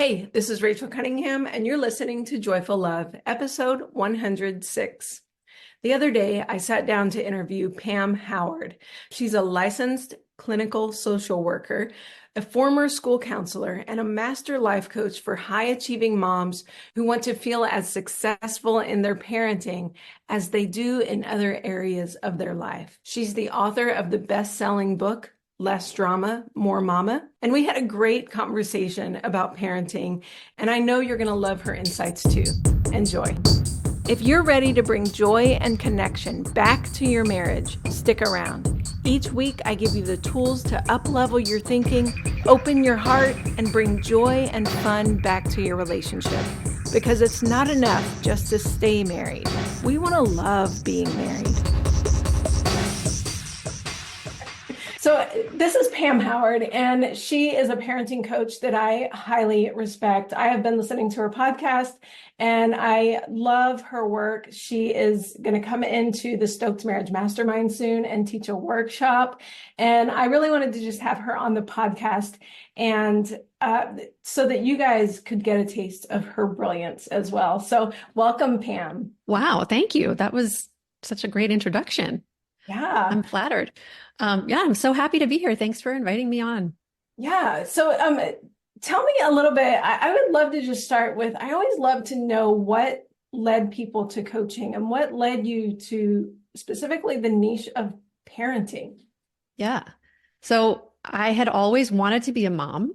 Hey, this is Rachel Cunningham, and you're listening to Joyful Love, episode 106. The other day, I sat down to interview Pam Howard. She's a licensed clinical social worker, a former school counselor, and a master life coach for high-achieving moms who want to feel as successful in their parenting as they do in other areas of their life. She's the author of the best-selling book, Less Drama, More Mama. And we had a great conversation about parenting, and I know you're going to love her insights too. Enjoy. If you're ready to bring joy and connection back to your marriage, stick around. Each week, I give you the tools to up-level your thinking, open your heart, and bring joy and fun back to your relationship. Because it's not enough just to stay married. We want to love being married. So this is Pam Howard, and she is a parenting coach that I highly respect. I have been listening to her podcast, and I love her work. She is going to come into the Stoked Marriage Mastermind soon and teach a workshop. And I really wanted to just have her on the podcast and so that you guys could get a taste of her brilliance as well. So welcome, Pam. Wow, thank you. That was such a great introduction. Yeah. I'm flattered. I'm so happy to be here. Thanks for inviting me on. Yeah. So tell me a little bit. I would love to just start with, I always love to know what led people to coaching and what led you to specifically the niche of parenting. Yeah. So I had always wanted to be a mom.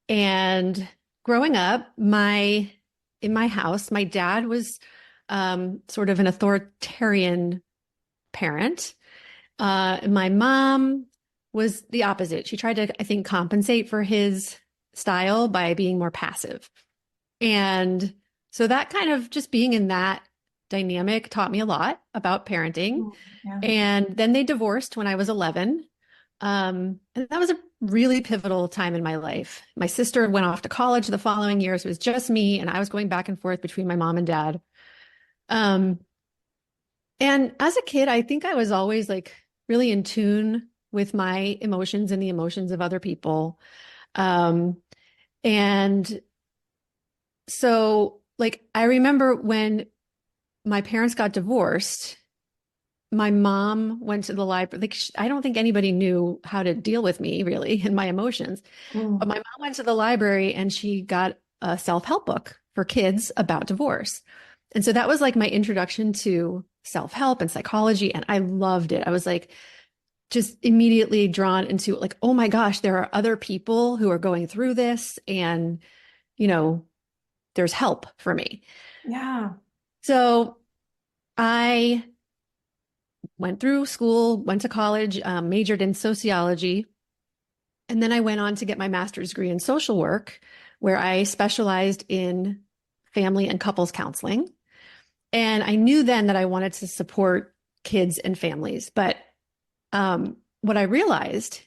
And growing up, in my house, my dad was sort of an authoritarian parent. My mom was the opposite. She tried to, I think, compensate for his style by being more passive. And so that kind of just being in that dynamic taught me a lot about parenting. Yeah. And then they divorced when I was 11. And that was a really pivotal time in my life. My sister went off to college the following year, so it was just me, and I was going back and forth between my mom and dad. And as a kid, I think I was always like really in tune with my emotions and the emotions of other people. And so like, I remember when my parents got divorced, my mom went to the library. Like, I don't think anybody knew how to deal with me really and my emotions. But my mom went to the library and she got a self-help book for kids about divorce. And so that was like my introduction to self-help and psychology. And I loved it. I was like, just immediately drawn into like, oh my gosh, there are other people who are going through this, and, there's help for me. Yeah. So I went through school, went to college, majored in sociology. And then I went on to get my master's degree in social work, where I specialized in family and couples counseling. And I knew then that I wanted to support kids and families. But what I realized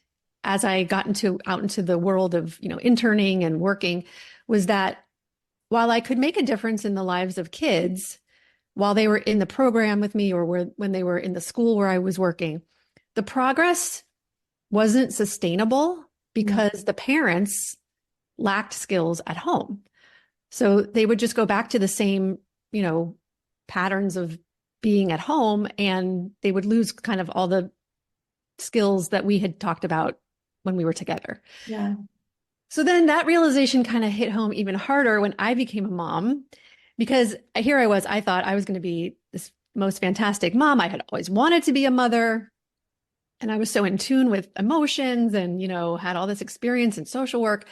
as I got out into the world of, interning and working, was that while I could make a difference in the lives of kids while they were in the program with me, or when they were in the school where I was working, the progress wasn't sustainable because the parents lacked skills at home. So they would just go back to the same, patterns of being at home, and they would lose kind of all the skills that we had talked about when we were together. Yeah. So then that realization kind of hit home even harder when I became a mom, because here I thought I was going to be this most fantastic mom. I had always wanted to be a mother, and I was so in tune with emotions and, had all this experience in social work.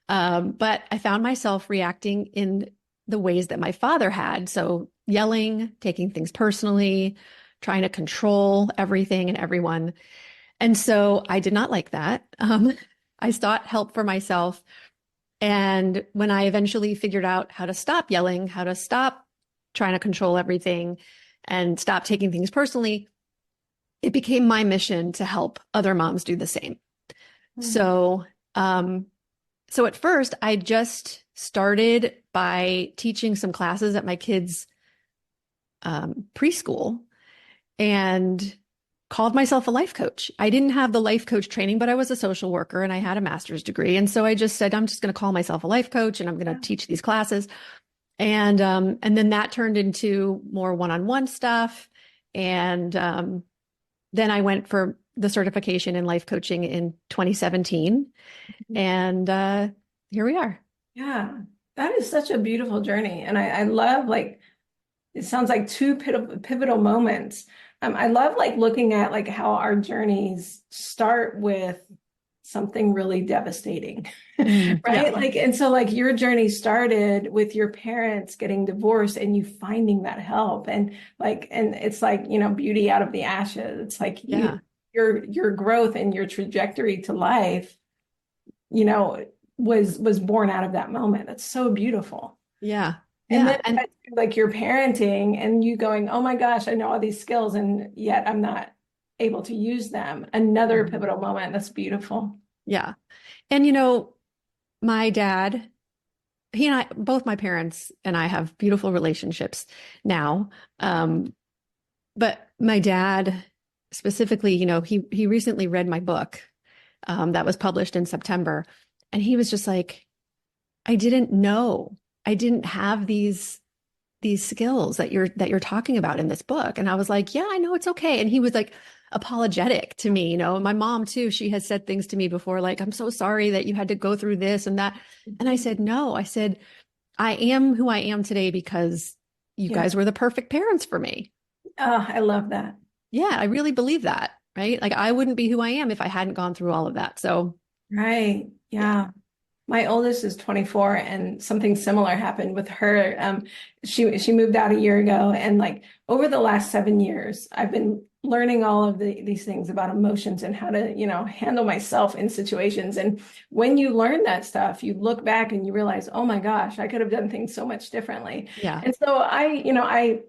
But I found myself reacting in the ways that my father had. So yelling, taking things personally, trying to control everything and everyone. And so I did not like that. I sought help for myself. And when I eventually figured out how to stop yelling, how to stop trying to control everything and stop taking things personally, it became my mission to help other moms do the same. So at first I just started by teaching some classes at my kids' preschool. And called myself a life coach. I didn't have the life coach training, but I was a social worker and I had a master's degree. And so I just said, I'm just going to call myself a life coach and I'm going to teach these classes. And then that turned into more one-on-one stuff. And then I went for the certification in life coaching in 2017. And here we are. Yeah, that is such a beautiful journey. And I love, like, it sounds like two pivotal moments. I love like looking at like how our journeys start with something really devastating, right? Yeah. Like, and so like your journey started with your parents getting divorced and you finding that help, and like, and it's like, you know, beauty out of the ashes. It's like Yeah. your growth and your trajectory to life, you know, was born out of that moment. That's so beautiful. Yeah. And Yeah. then And like your parenting and you going, oh my gosh, I know all these skills and yet I'm not able to use them. Another pivotal moment. That's beautiful. yeah. And, you know, my dad, he and I, both my parents and I have beautiful relationships now. But my dad specifically, you know, he recently read my book that was published in September. And he was just like, I didn't know. I didn't have these skills that you're talking about in this book. And I was like, yeah, I know, it's okay. And he was like apologetic to me, you know. My mom too, she has said things to me before, like, I'm so sorry that you had to go through this and that. And I said, no, I said, I am who I am today because you Yeah. guys were the perfect parents for me. Oh, I love that. Yeah, I really believe that, right? Like I wouldn't be who I am if I hadn't gone through all of that. So Right. yeah. Yeah. My oldest is 24 and something similar happened with her. She moved out a year ago, and like over the last 7 years, I've been learning all of these things about emotions and how to, you know, handle myself in situations. And when you learn that stuff, you look back and you realize, oh my gosh, I could have done things so much differently. Yeah. And so I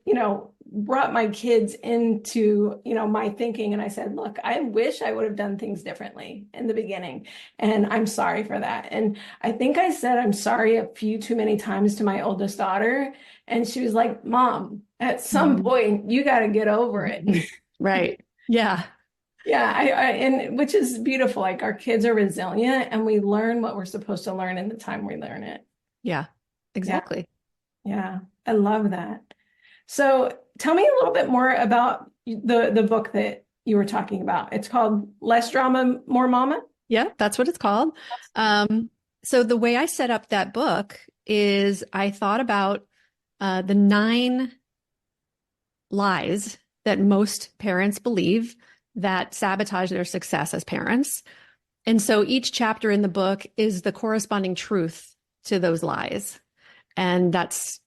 brought my kids into, you know, my thinking, and I said, look, I wish I would have done things differently in the beginning, and I'm sorry for that. And I think I said I'm sorry a few too many times to my oldest daughter. And she was like, Mom, at some point, you got to get over it. Right. Yeah. Yeah. And which is beautiful. Like our kids are resilient and we learn what we're supposed to learn in the time we learn it. Yeah. Yeah. Exactly. Yeah. I love that. So tell me a little bit more about the book that you were talking about. It's called Less Drama, More Mama. Yeah, that's what it's called. So the way I set up that book is I thought about the 9 lies that most parents believe that sabotage their success as parents. And so each chapter in the book is the corresponding truth to those lies. And that's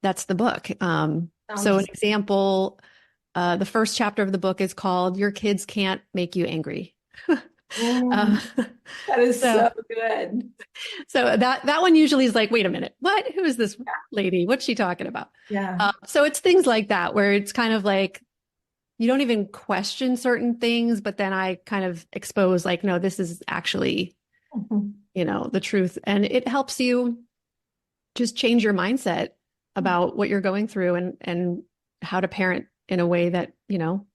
the book. So an example, the first chapter of the book is called Your Kids Can't Make You Angry. That is so good. So that one usually is like, wait a minute, what? Who is this lady? What's she talking about? Yeah. So it's things like that where it's kind of like you don't even question certain things, but then I kind of expose like, no, this is actually, you know, the truth, and it helps you just change your mindset about what you're going through and how to parent in a way that, you know,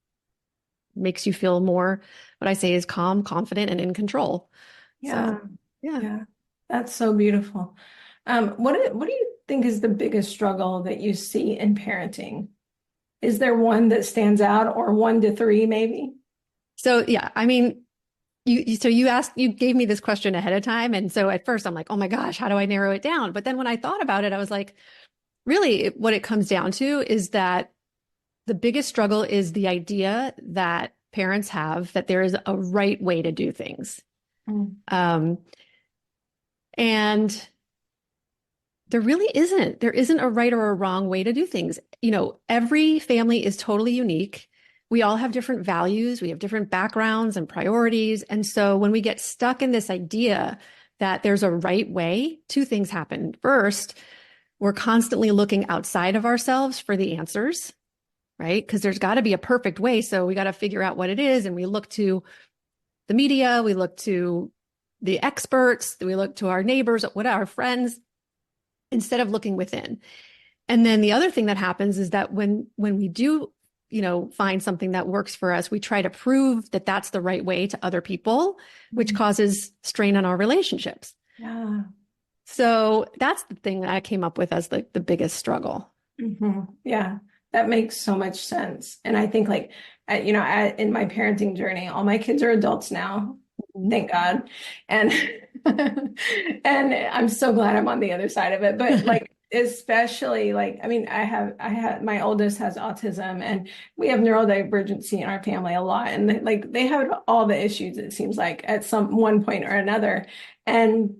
makes you feel more, what I say is calm, confident, and in control. Yeah. So, yeah. Yeah. That's so beautiful. What do you think is the biggest struggle that you see in parenting? Is there one that stands out, or 1 to 3 maybe? So, yeah, I mean, you gave me this question ahead of time. And so at first I'm like, oh my gosh, how do I narrow it down? But then when I thought about it, I was like, really what it comes down to is that the biggest struggle is the idea that parents have that there is a right way to do things. And there really isn't. There isn't a right or a wrong way to do things. You know, every family is totally unique. We all have different values. We have different backgrounds and priorities. And so when we get stuck in this idea that there's a right way, 2 things happen. First, we're constantly looking outside of ourselves for the answers, right? Because there's got to be a perfect way. So we got to figure out what it is. And we look to the media, we look to the experts, we look to our neighbors, what our friends, instead of looking within. And then the other thing that happens is that when we do find something that works for us, we try to prove that that's the right way to other people, which causes strain on our relationships. Yeah. So that's the thing that I came up with as the biggest struggle. Yeah, that makes so much sense. And I think like, in my parenting journey, all my kids are adults now, thank God. And and I'm so glad I'm on the other side of it. But like, especially like, I mean, I had my oldest has autism, and we have neurodivergency in our family a lot. And like, they have all the issues, it seems like, at some one point or another. And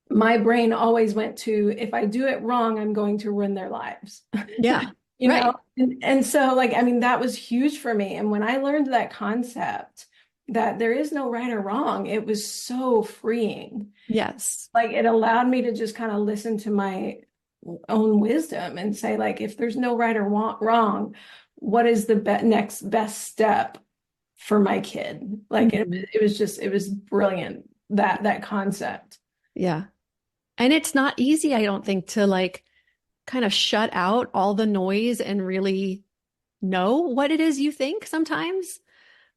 my brain always went to, if I do it wrong, I'm going to ruin their lives. Yeah. You Right. know, and so like, I mean, that was huge for me. And when I learned that concept, that there is no right or wrong, it was so freeing. Yes. Like, it allowed me to just kind of listen to my own wisdom and say, like, if there's no right or wrong, what is the next best step for my kid? Like, it was brilliant, that concept. Yeah. And it's not easy, I don't think, to like kind of shut out all the noise and really know what it is you think sometimes.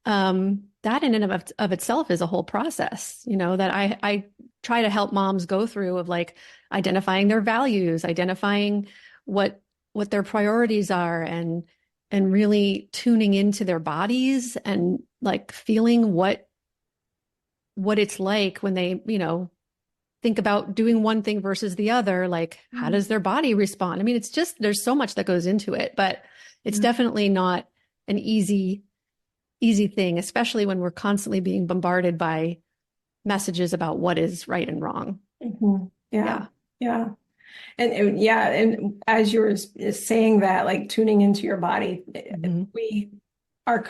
That in and of itself is a whole process, that I try to help moms go through, of like identifying their values, identifying what their priorities are, and really tuning into their bodies and like feeling what it's like when they, think about doing one thing versus the other. Like, how does their body respond? I mean, it's just, there's so much that goes into it, but it's definitely not an easy thing, especially when we're constantly being bombarded by messages about what is right and wrong. Yeah. Yeah. And as you were saying that, like tuning into your body, we are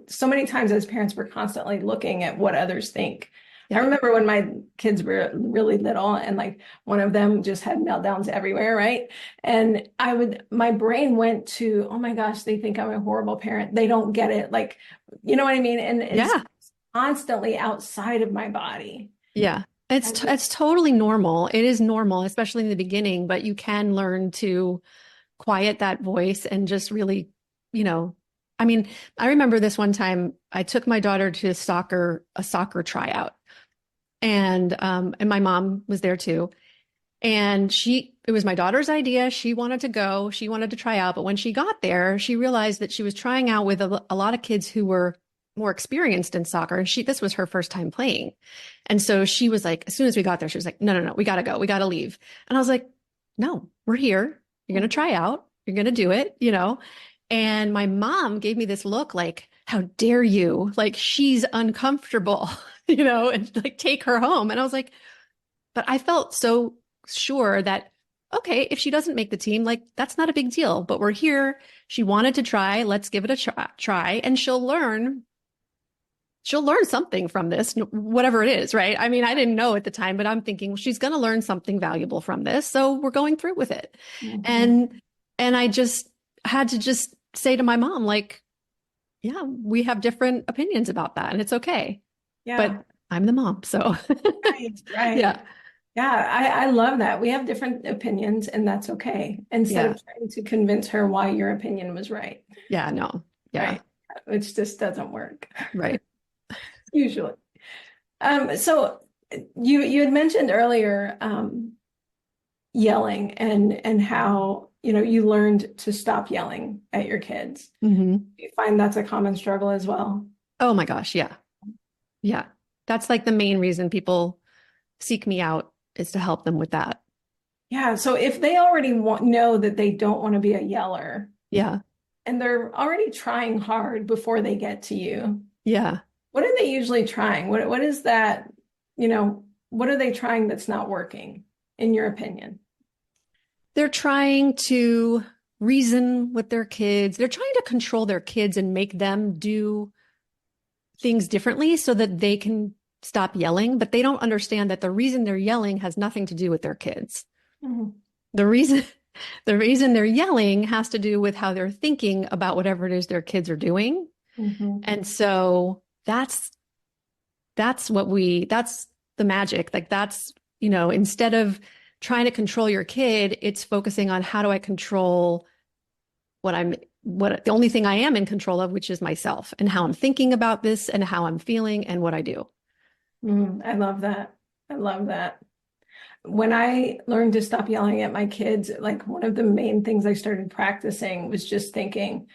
so many times as parents, we're constantly looking at what others think. I remember when my kids were really little, and like one of them just had meltdowns everywhere, right? And my brain went to, oh my gosh, they think I'm a horrible parent. They don't get it. Like, you know what I mean? And it's constantly outside of my body. Yeah. It's totally normal. It is normal, especially in the beginning, but you can learn to quiet that voice and just really, I mean, I remember this one time I took my daughter to a soccer tryout, and my mom was there too. And it was my daughter's idea. She wanted to go, she wanted to try out. But when she got there, she realized that she was trying out with a lot of kids who were more experienced in soccer. And this was her first time playing. And so she was like, as soon as we got there, she was like, no, we got to go. We got to leave. And I was like, no, we're here. You're going to try out. You're going to do it, And my mom gave me this look like, how dare you? Like, she's uncomfortable, and like take her home. And I was like, but I felt so sure that, okay, if she doesn't make the team, like that's not a big deal, but we're here. She wanted to try. Let's give it a try, and she'll learn something from this, whatever it is, right? I mean, I didn't know at the time, but I'm thinking, well, she's going to learn something valuable from this. So we're going through with it. And I just had to just say to my mom, like, yeah, we have different opinions about that, and it's okay. Yeah. But I'm the mom, so. Right. Yeah. Yeah, I love that. We have different opinions, and that's okay. Instead of trying to convince her why your opinion was right. Yeah, no. Yeah. Right. Which just doesn't work. Right. Usually. So you had mentioned earlier yelling and how, you learned to stop yelling at your kids. You find that's a common struggle as well? Oh my gosh, yeah. Yeah. That's like the main reason people seek me out, is to help them with that. Yeah. So if they already know that they don't want to be a yeller. Yeah. And they're already trying hard before they get to you. Yeah. What are they usually trying? What is that, what are they trying that's not working, in your opinion? They're trying to reason with their kids. They're trying to control their kids and make them do things differently so that they can stop yelling. But they don't understand that the reason they're yelling has nothing to do with their kids. The reason they're yelling has to do with how they're thinking about whatever it is their kids are doing. And so that's the magic. Like that's, instead of trying to control your kid, it's focusing on how do I control what I'm the only thing I am in control of, which is myself and how I'm thinking about this and how I'm feeling and what I do. I love that. I love that. When I learned to stop yelling at my kids, like one of the main things I started practicing was just thinking,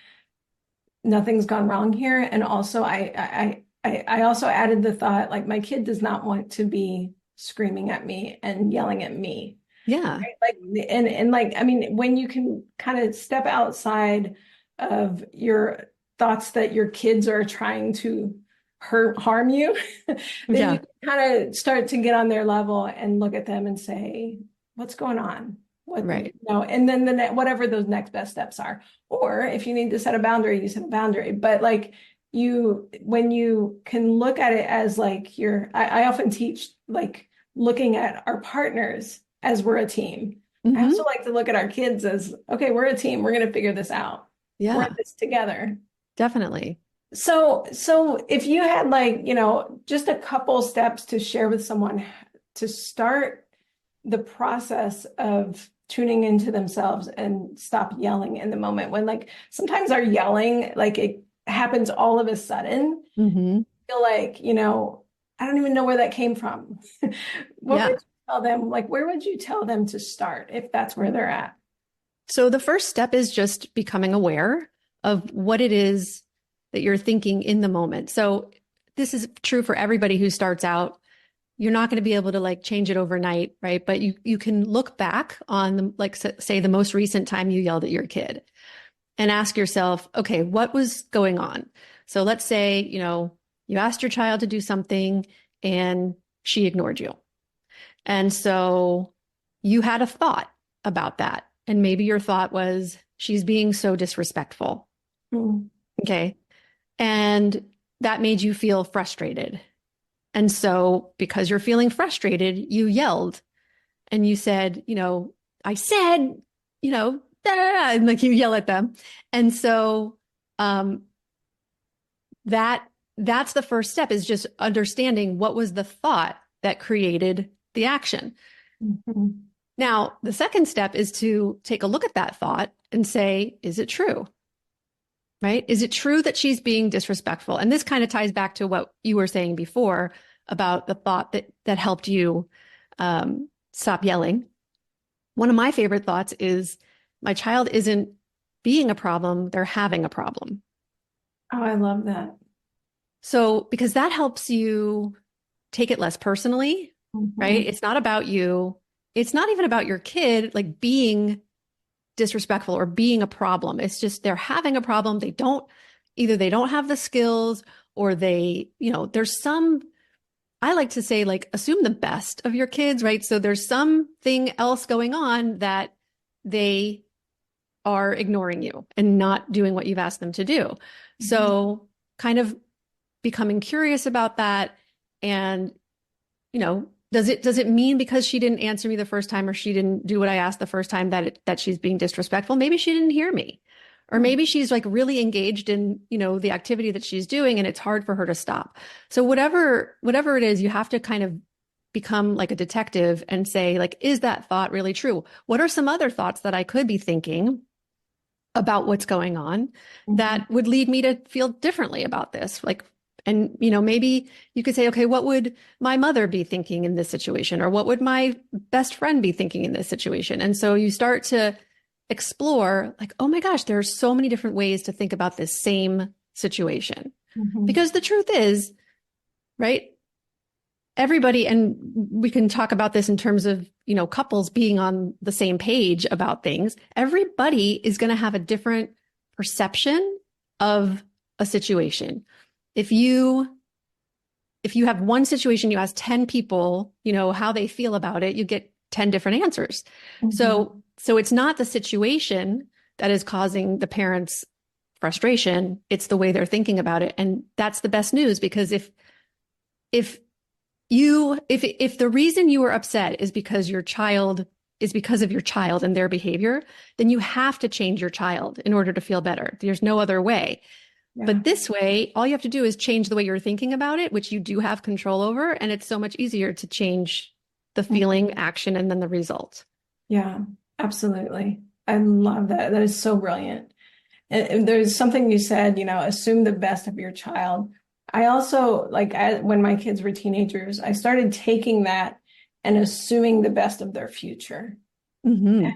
nothing's gone wrong here. And also I also added the thought, like my kid does not want to be screaming at me and yelling at me. Yeah. Right? Like and like, I mean, when you can kind of step outside of your thoughts that your kids are trying to harm you, then you Yeah. can kind of start to get on their level and look at them and say, what's going on? What, Right. and then whatever those next best steps are. Or if you need to set a boundary, you set a boundary. But like when you can look at it as like I often teach like looking at our partners as we're a team. I Hmm. also like to look at our kids as, okay, we're a team. We're going to figure this out. We're in Yeah, this together. definitely. So if you had like, just a couple steps to share with someone to start the process of tuning into themselves and stop yelling in the moment when like sometimes our yelling, like it happens all of a sudden. Hmm. I feel like, I don't even know where that came from. What would Yeah. you tell them? Like, where would you tell them to start if that's where they're at? So the first step is just becoming aware of what it is that you're thinking in the moment. So this is true for everybody who starts out. You're not going to be able to like change it overnight, right? But you can look back on like say the most recent time you yelled at your kid and ask yourself, okay, what was going on? So let's say, you asked your child to do something and she ignored you. And so you had a thought about that. And maybe your thought was, she's being so disrespectful. Mm. Okay. And that made you feel frustrated. And so because you're feeling frustrated, you yelled and you said, I said, da, da, da, and like you yell at them. And so um, that's the first step is just understanding what was the thought that created the action. Mhm. Now, the second step is to take a look at that thought and say, is it true? Right? Is it true that she's being disrespectful? And this kind of ties back to what you were saying before about the thought that helped you stop yelling. One of my favorite thoughts is my child isn't being a problem, they're having a problem. Oh, I love that. So, because that helps you take it less personally, right? Mhm. It's not about you. It's not even about your kid like being disrespectful or being a problem. It's just they're having a problem. Either they don't have the skills or there's I like to say like assume the best of your kids, right? So there's something else going on that they are ignoring you and not doing what you've asked them to do. Mhm. So kind of becoming curious about that and does it mean because she didn't answer me the first time or she didn't do what I asked the first time that she's being disrespectful? Maybe she didn't hear me. Or maybe she's like really engaged in, the activity that she's doing and it's hard for her to stop. So whatever it is, you have to kind of become like a detective and say like, is that thought really true? What are some other thoughts that I could be thinking about what's going on Mhm. that would lead me to feel differently about this? Like, and maybe you could say, okay, what would my mother be thinking in this situation? Or what would my best friend be thinking in this situation? And so you start to explore like, oh my gosh, there are so many different ways to think about this same situation. Mhm. Because the truth is, right? Everybody, and we can talk about this in terms of, couples being on the same page about things. Everybody is going to have a different perception of a situation. If you have one situation, you ask 10 people, how they feel about it, you get 10 different answers. Mhm. So it's not the situation that is causing the parents frustration, it's the way they're thinking about it. And that's the best news because if if the reason you were upset is because of your child and their behavior, then you have to change your child in order to feel better. There's no other way. Yeah. But this way, all you have to do is change the way you're thinking about it, which you do have control over. And it's so much easier to change the feeling, action, and then the result. Yeah, absolutely. I love that. That is so brilliant. And there's something you said, assume the best of your child. I also, like, when my kids were teenagers, I started taking that and assuming the best of their future, Hmm.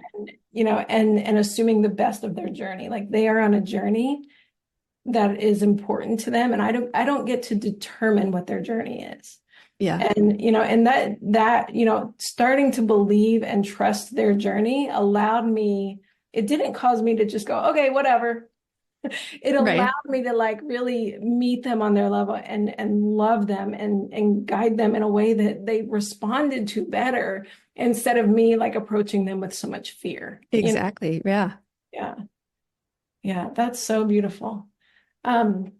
and assuming the best of their journey. Like, they are on a journey that is important to them, and I don't get to determine what their journey is. Yeah. And that starting to believe and trust their journey allowed me, it didn't cause me to just go, okay, whatever. It allowed Right. me to, like, really meet them on their level and love them and guide them in a way that they responded to better, instead of me, like, approaching them with so much fear. Exactly. Yeah. Yeah. Yeah, that's so beautiful. Um,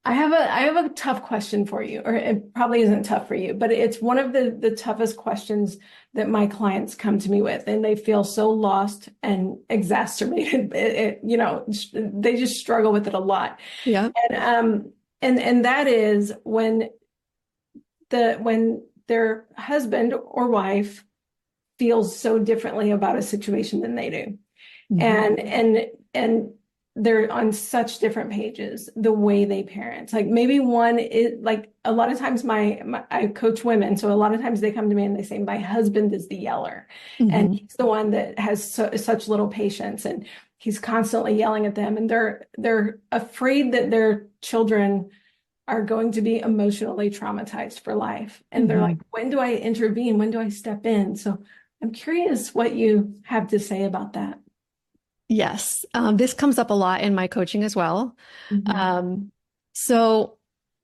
I have a tough question for you, or it probably isn't tough for you, but it's one of the toughest questions that my clients come to me with, and they feel so lost and exacerbated. They just struggle with it a lot. Yeah. And that is when their husband or wife feels so differently about a situation than they do. Hmm. And they're on such different pages, the way they parent. Like, maybe one is, like, a lot of times I coach women, so a lot of times they come to me and they say, my husband is the yeller, and Hmm. he's the one that has such little patience, and he's constantly yelling at them, and they're afraid that their children are going to be emotionally traumatized for life. And they're like, Hmm. when do I intervene? When do I step in? So I'm curious what you have to say about that. Yes. This comes up a lot in my coaching as well. Mhm. Um, so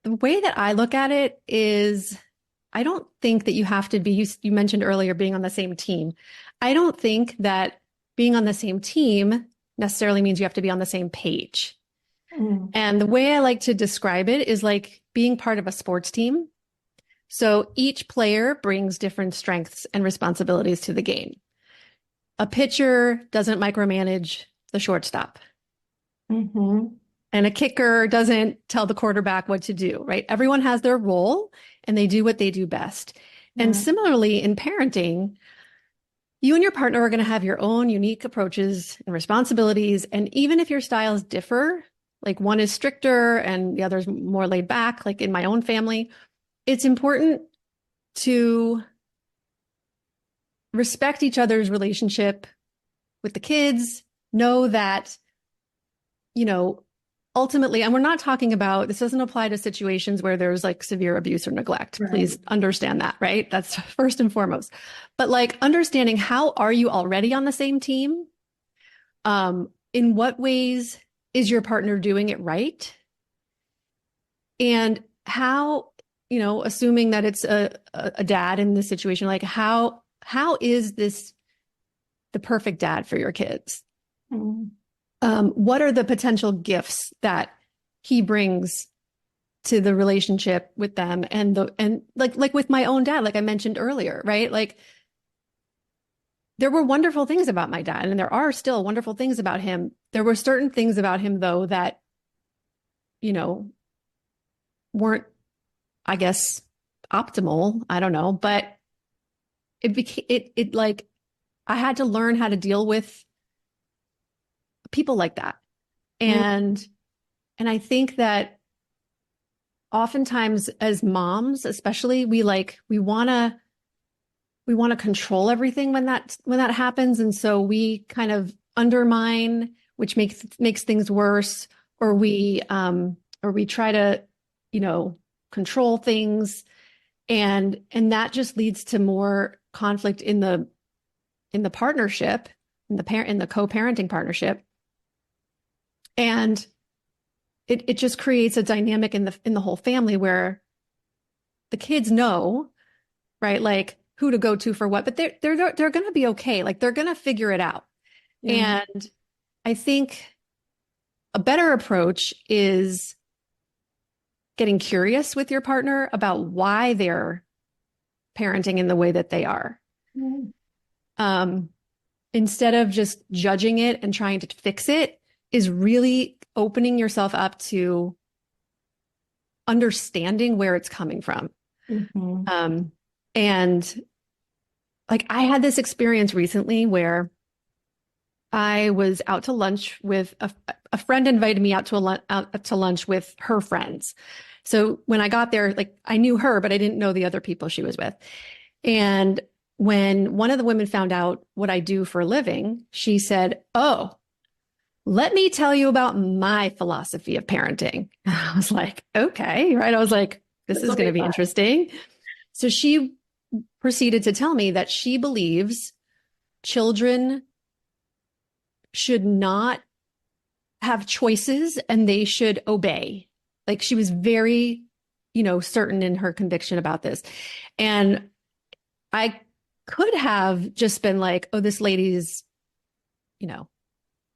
the way that I look at it is I don't think that you have to be, you mentioned earlier being on the same team. I don't think that being on the same team necessarily means you have to be on the same page. Mm. And the way I like to describe it is like being part of a sports team. So each player brings different strengths and responsibilities to the game. A pitcher doesn't micromanage the shortstop, Mhm. and a kicker doesn't tell the quarterback what to do, right? Everyone has their role and they do what they do best. And Yeah. similarly, in parenting, you and your partner are going to have your own unique approaches and responsibilities. And even if your styles differ, like one is stricter and the other's more laid back, like in my own family, it's important to respect each other's relationship with the kids, know that, you know, ultimately, and we're not talking about, this doesn't apply to situations where there's like severe abuse or neglect. Right. Please understand that, right? That's first and foremost. But like understanding, how are you already on the same team? In what ways is your partner doing it right? And how, assuming that it's a dad in this situation, like how is this the perfect dad for your kids? Mm. What are the potential gifts that he brings to the relationship with them, and like with my own dad, like I mentioned earlier, right? Like there were wonderful things about my dad, and there are still wonderful things about him. There were certain things about him though that, you know, weren't, I guess, optimal. I don't know, but it became it like I had to learn how to deal with people like that. Mm. And I think that oftentimes as moms, especially, we want to control everything when that happens, and so we kind of undermine, which makes things worse, or we try to, control things, and that just leads to more conflict in the partnership, in the co-parenting partnership, and it just creates a dynamic in the whole family where the kids know, right, like who to go to for what, but they're going to be okay. Like they're going to figure it out. Yeah. And I think a better approach is getting curious with your partner about why they're parenting in the way that they are. Mm. Um, Instead of just judging it and trying to fix it, is really opening yourself up to understanding where it's coming from. Mhm. Um, and like I had this experience recently where I was out to lunch with a friend invited me out to lunch with her friends. So when I got there, like I knew her, but I didn't know the other people she was with. And when one of the women found out what I do for a living, she said, "Oh, let me tell you about my philosophy of parenting." I was like, okay, right. I was like, this This is will going be to be fun. interesting. So she proceeded to tell me that she believes children should not have choices and they should obey. Like she was very, certain in her conviction about this. And I could have just been like, oh, this lady's, you know,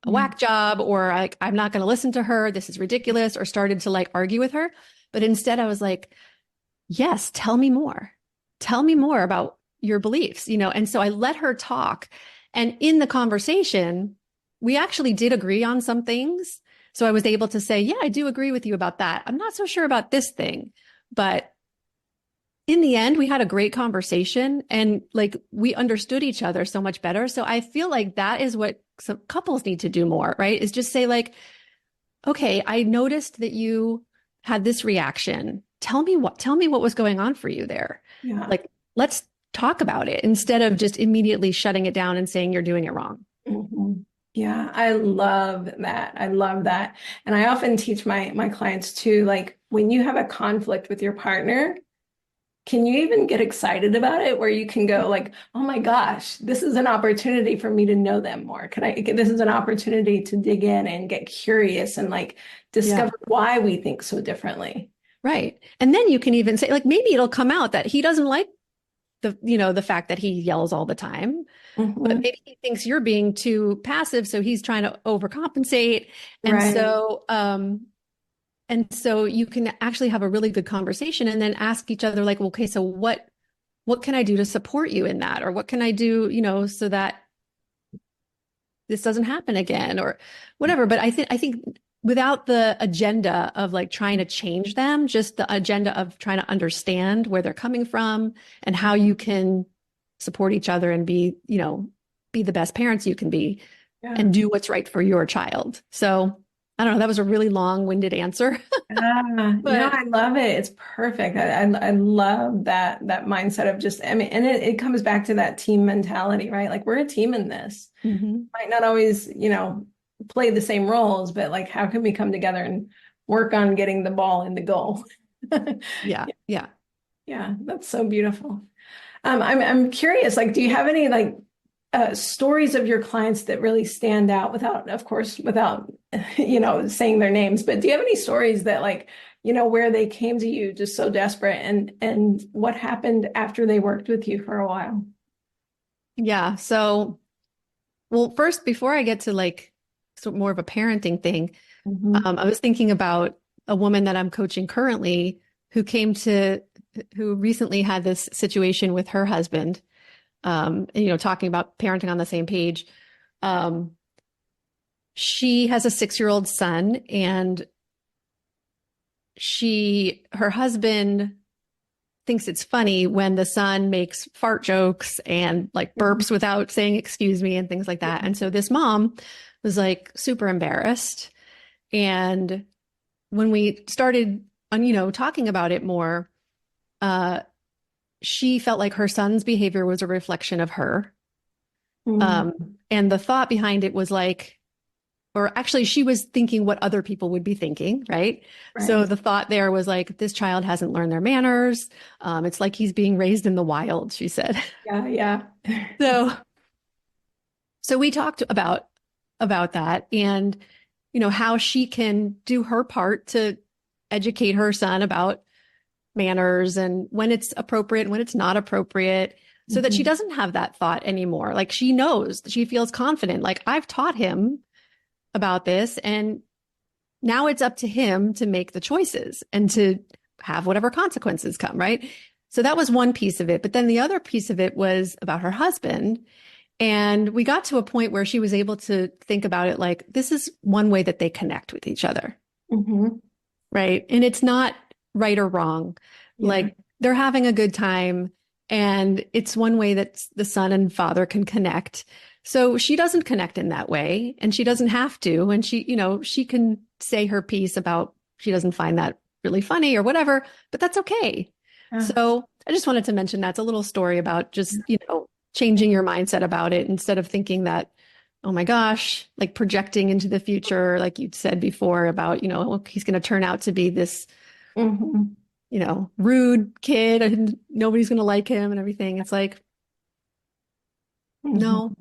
a Yeah. whack job, or like, I'm not going to listen to her. This is ridiculous, or started to like argue with her. But instead, I was like, yes, tell me more. Tell me more about your beliefs, And so I let her talk. And in the conversation, we actually did agree on some things. So I was able to say, yeah, I do agree with you about that. I'm not so sure about this thing. But in the end, we had a great conversation and like we understood each other so much better. So I feel like that is what some couples need to do more, right? Is just say, like, okay, I noticed that you had this reaction. Tell me what was going on for you there. Yeah. Like, let's talk about it instead of just immediately shutting it down and saying you're doing it wrong. Mhm. Yeah, I love that. I love that. And I often teach my clients too, like when you have a conflict with your partner, can you even get excited about it where you can go like, oh my gosh, this is an opportunity for me to know them more. This is an opportunity to dig in and get curious and like Yeah. discover why we think so differently. Right. And then you can even say, like, maybe it'll come out that he doesn't like the fact that he yells all the time, but Mhm. maybe he thinks you're being too passive. So he's trying to overcompensate. And Right. so, you can actually have a really good conversation and then ask each other, like, well, okay, so what can I do to support you in that? Or what can I do, so that this doesn't happen again or whatever. But I think without the agenda of like trying to change them, just the agenda of trying to understand where they're coming from and how you can support each other and be the best parents you can be Yeah. and do what's right for your child. So I don't know, that was a really long-winded answer. No, But I love it. It's perfect. I love that mindset of just, I mean, and it comes back to that team mentality, right? Like we're a team in this. Mhm. Might not always, play the same roles, but like how can we come together and work on getting the ball in the goal? Yeah, yeah. Yeah, that's so beautiful. I'm curious, like, do you have any like stories of your clients that really stand out without, of course, without, saying their names, but do you have any stories that like, where they came to you just so desperate and what happened after they worked with you for a while? Yeah. So, well, first, before I get to like more of a parenting thing, Mhm. I was thinking about a woman that I'm coaching currently who recently had this situation with her husband, talking about parenting on the same page. Um, she has a 6-year-old son, and her husband thinks it's funny when the son makes fart jokes and like Mhm. burps without saying excuse me and things like that. And so this mom was like super embarrassed. And when we started on, talking about it more, uh, she felt like her son's behavior was a reflection of her. Mhm. And the thought behind it was like, or actually, she was thinking what other people would be thinking, right? So Right. the thought there was like, this child hasn't learned their manners. It's like he's being raised in the wild, she said. Yeah, yeah. So, so we talked about that and, how she can do her part to educate her son about manners and when it's appropriate and when it's not appropriate so that she Mhm. doesn't have that thought anymore. Like she knows, she feels confident. Like I've taught him about this and now it's up to him to make the choices and to have whatever consequences come, right? So that was one piece of it. But then the other piece of it was about her husband. And we got to a point where she was able to think about it like, this is one way that they connect with each other, Mhm. right? And it's not right or wrong. Yeah. Like they're having a good time. And it's one way that the son and father can connect. So she doesn't connect in that way, and she doesn't have to. And she can say her piece about she doesn't find that really funny or whatever, but that's okay. Yeah. So I just wanted to mention that's a little story about just, changing your mindset about it instead of thinking that, oh my gosh, like projecting into the future, like you said before about, he's going to turn out to be this, Mhm. rude kid and nobody's going to like him and everything. It's like, Mhm. no.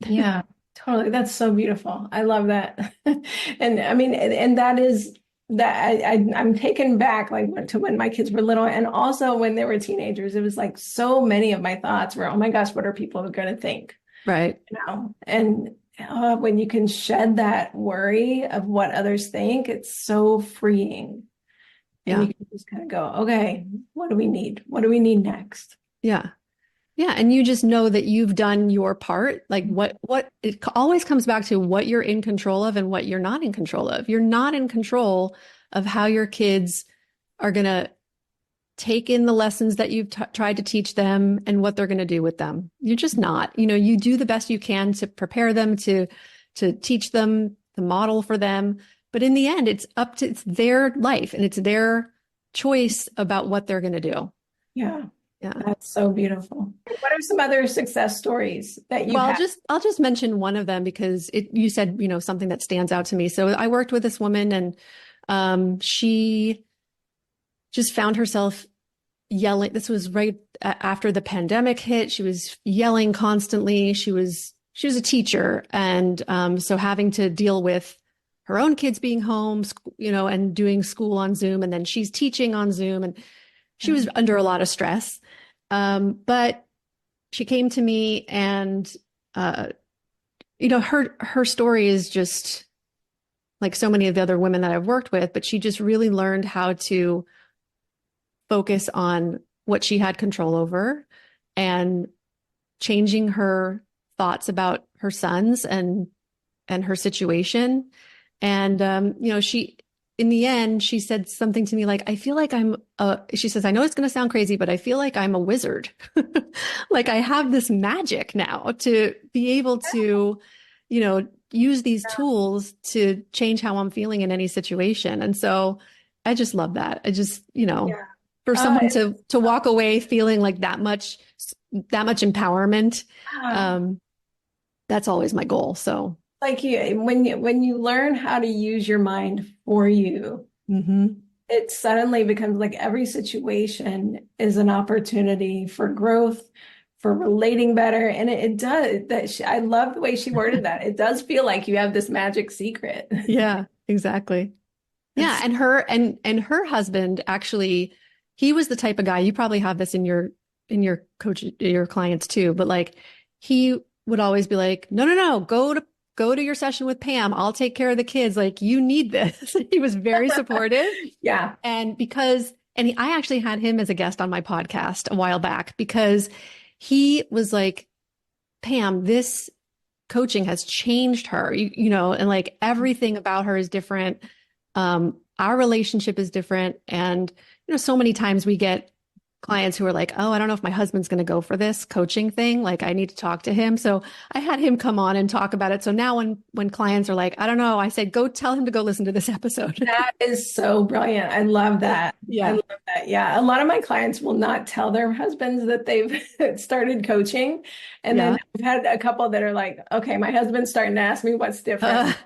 Yeah, totally. That's so beautiful. I love that. And I mean, and that is that I'm taken back like to when my kids were little and also when they were teenagers. It was like so many of my thoughts were, oh my gosh, what are people going to think? Right. And when you can shed that worry of what others think, it's so freeing. And Yeah. you can just kind of go, okay, what do we need? What do we need next? Yeah. Yeah. And you just know that you've done your part. Like what it always comes back to what you're in control of and what you're not in control of. You're not in control of how your kids are going to take in the lessons that you've tried to teach them and what they're going to do with them. You're just not. You do the best you can to prepare them, to teach them, to model for them. But in the end, it's their life and it's their choice about what they're going to do. Yeah. Yeah. That's so beautiful. What are some other success stories that you've Well, had? I'll just mention one of them because you said, something that stands out to me. So I worked with this woman and she just found herself yelling. This was right after the pandemic hit. She was yelling constantly. She was a teacher, and so having to deal with her own kids being home, and doing school on Zoom, and then she's teaching on Zoom, and she was under a lot of stress. But she came to me, and her story is just like so many of the other women that I've worked with, but she just really learned how to focus on what she had control over and changing her thoughts about her sons and her situation. And she in the end she said something to me like, I feel like she says, I know it's going to sound crazy, but I feel like I'm a wizard. Like I have this magic now to be able to, use these tools to change how I'm feeling in any situation. And so I just love that. I just, Yeah. for Uh, someone to walk away feeling like that much empowerment, uh, that's always my goal. So, like when you learn how to use your mind for you, mhm. it suddenly becomes like every situation is an opportunity for growth, for relating better. And it does that. I love the way she worded that. It does feel like you have this magic secret. Yeah, exactly. Yeah, It's and her husband actually, he was the type of guy, you probably have this in your coach, your clients too, but like he would always be like, no, no, no, go to your session with Pam. I'll take care of the kids. Like you need this. He was very supportive. yeah. I actually had him as a guest on my podcast a while back because he was like, Pam, this coaching has changed her, and like everything about her is different. Our relationship is different. And, so many times we get clients who are like, oh, I don't know if my husband's going to go for this coaching thing. Like I need to talk to him. So I had him come on and talk about it. So now when clients are like, I don't know, I said, go tell him to go listen to this episode. That is so brilliant. I love that. I Yeah. love that. Yeah. A lot of my clients will not tell their husbands that they've started coaching. And then Yeah. I've had a couple that are like, okay, my husband's starting to ask me what's different.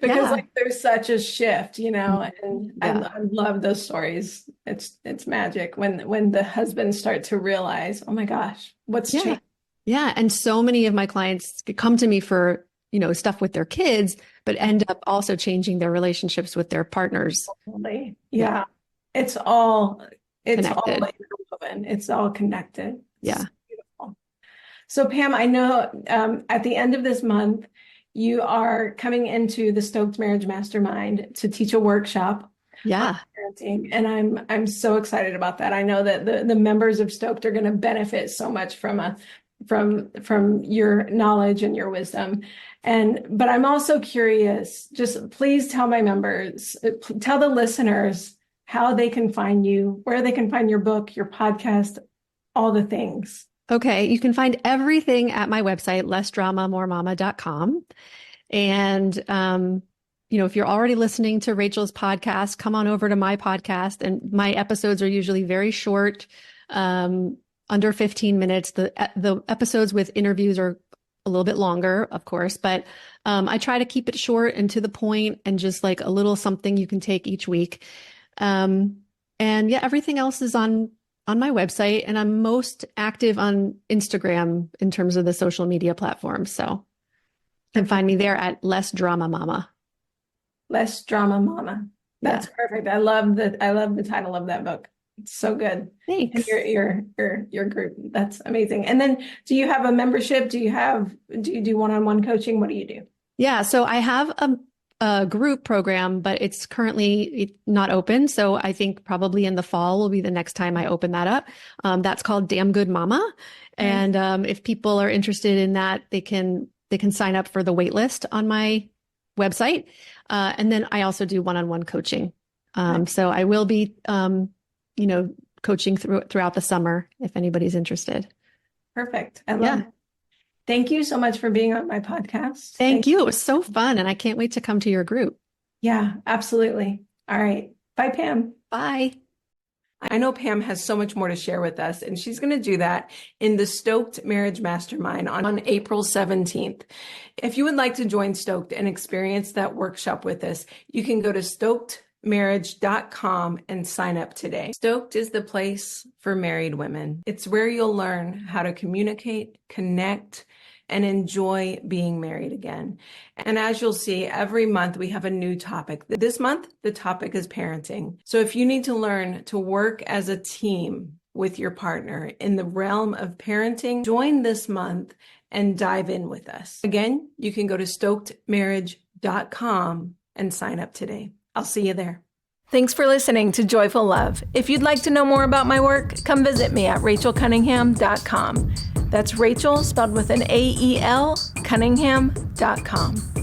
Because Yeah. like there's such a shift, and Yeah. I love those stories. It's magic when the husbands start to realize, oh my gosh, what's Yeah. changed? Yeah. And so many of my clients come to me for, stuff with their kids, but end up also changing their relationships with their partners. Totally. Yeah. Yeah. It's all Connected. interwoven. It's all connected. Yeah. It's beautiful. So Pam, I know at the end of this month, you are coming into the Stoked Marriage Mastermind to teach a workshop on Yeah. parenting, and I'm so excited about that. I know that the members of Stoked are going to benefit so much from your knowledge and your wisdom. But I'm also curious, just please tell my members, tell the listeners how they can find you, where they can find your book, your podcast, all the things. Okay, you can find everything at my website, lessdramamoremama.com. And if you're already listening to Rachel's podcast, come on over to my podcast. And my episodes are usually very short, under 15 minutes. The episodes with interviews are a little bit longer, of course, but I try to keep it short and to the point and just like a little something you can take each week. And yeah, everything else is on my website, and I'm most active on Instagram in terms of the social media platforms. So you can find me there at Less Drama Mama. Less Drama Mama. That's perfect. I love the title of that book. It's so good. Thanks. And your group. That's amazing. And then do you have a membership? Do you do one-on-one coaching? What do you do? Yeah, so I have a group program, but it's currently not open. So I think probably in the fall will be the next time I open that up. That's called Damn Good Mama. And if people are interested in that, they can sign up for the wait list on my website. And then I also do one-on-one coaching. So I will be, coaching throughout the summer if anybody's interested. Perfect. I love it. Thank you so much for being on my podcast. Thank you. It was so fun. And I can't wait to come to your group. Yeah, absolutely. All right. Bye, Pam. Bye. I know Pam has so much more to share with us, and she's going to do that in the Stoked Marriage Mastermind on April 17th. If you would like to join Stoked and experience that workshop with us, you can go to stokedmarriage.com and sign up today. Stoked is the place for married women. It's where you'll learn how to communicate, connect, and enjoy being married again. And as you'll see, every month we have a new topic. This month, the topic is parenting. So if you need to learn to work as a team with your partner in the realm of parenting, join this month and dive in with us. Again, you can go to stokedmarriage.com and sign up today. I'll see you there. Thanks for listening to Joyful Love. If you'd like to know more about my work, come visit me at rachelcunningham.com. That's Rachel spelled with an AEL, Cunningham.com.